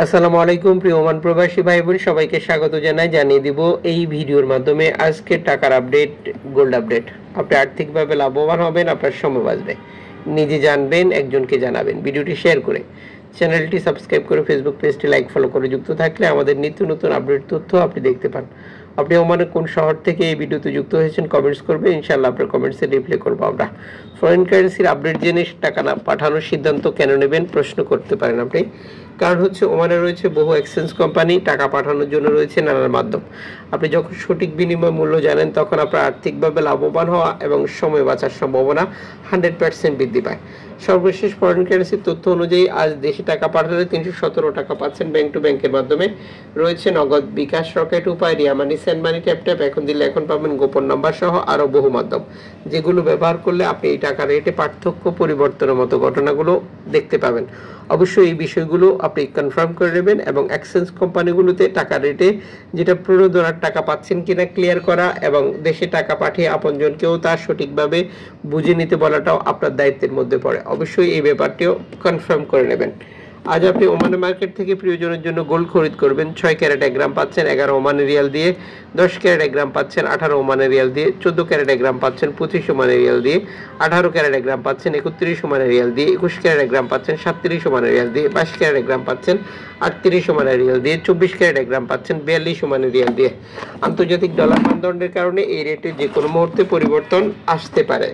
আসসালামু আলাইকুম প্রিয় ওমান প্রবাসী ভাই বোন সবাইকে স্বাগত জানিয়ে দিব এই ভিডিওর মাধ্যমে আজকে টাকার আপডেট, গোল্ড আপডেট। আপনি আর্থিকভাবে লাভবান হবেন, আপনার সময় বাঁচবে, নিজে জানবেন, একজনকে জানাবেন। ভিডিওটি শেয়ার করে চ্যানেলটি সাবস্ক্রাইব করে ফেসবুক পেজটি লাইক ফলো করে যুক্ত থাকলে আমাদের নিত্য নতুন আপডেট তথ্য আপনি দেখতে পান। আপনি ওমানের কোন শহর থেকে এই ভিডিওতে যুক্ত হয়েছেন কমেন্টস করবেন, ইনশাআল্লাহ আপনার কমেন্টসে রিপ্লাই করবো আমরা। ফরেন কারেন্সির আপডেট জেনে টাকা না পাঠানোর সিদ্ধান্ত কেন নেবেন প্রশ্ন করতে পারেন আপনি। কারণ হচ্ছে ওমানে রয়েছে বহু এক্সচেঞ্জ কোম্পানি, টাকা পাঠানোর জন্য রয়েছে নানান মাধ্যম। আপনি যখন সঠিক বিনিময় মূল্য জানেন তখন আপনার আর্থিকভাবে লাভবান হওয়া এবং সময় বাঁচার সম্ভাবনা 100% বৃদ্ধি পায়। সর্বশেষ ফরেন কারেন্সির তথ্য অনুযায়ী আজ দেশে টাকা পাঠালে 317 টাকা পাচ্ছেন ব্যাংক টু ব্যাংকের মাধ্যমে। রয়েছে নগদ, বিকাশ, রকেট উপায়, রিয়া মানি, সেন্ড মানি, ট্যাপ ট্যাপ, এখন দিলে এখন পাবেন, গোপন নাম্বার সহ আরও বহু মাধ্যম, যেগুলো ব্যবহার করলে আপনি এই টাকা রেটে পার্থক্য পরিবর্তনের মতো ঘটনাগুলো দেখতে পাবেন। অবশ্যই এই বিষয়গুলো আপনি কনফার্ম করে নেবেন এবং এক্সচেঞ্জ কোম্পানিগুলোতে টাকা রেটে যেটা প্রণোদনার টাকা পাচ্ছেন কিনা ক্লিয়ার করা এবং দেশে টাকা পাঠিয়ে আপনজনকেও তা সঠিকভাবে বুঝে নিতে বলাটাও আপনার দায়িত্বের মধ্যে পড়ে। অবশ্যই এই ব্যাপারটিও কনফার্ম করে নেবেন। আজ আপনি ওমানের মার্কেট থেকে প্রিয়জনের জন্য গোল্ড খরিদ করবেন। 6 ক্যারেট 1 গ্রাম পাচ্ছেন 11 ওমানি রিয়াল দিয়ে, 10 ক্যারেট 1 গ্রাম পাচ্ছেন 18 ওমানি রিয়াল দিয়ে, 14 ক্যারেট 1 গ্রাম পাচ্ছেন 25 ওমানি রিয়াল দিয়ে, 18 ক্যারেট 1 গ্রাম পাচ্ছেন 31 ওমানি রিয়াল দিয়ে, 21 ক্যারেট 1 গ্রাম পাচ্ছেন 37 ওমানি রিয়াল দিয়ে, 22 ক্যারেট 1 গ্রাম পাচ্ছেন 38 ওমানি রিয়াল দিয়ে, 24 ক্যারেট 1 গ্রাম পাচ্ছেন 42 ওমানি রিয়াল দিয়ে। আন্তর্জাতিক ডলার মানদণ্ডের কারণে এই রেটে যে কোনো মুহূর্তে পরিবর্তন আসতে পারে।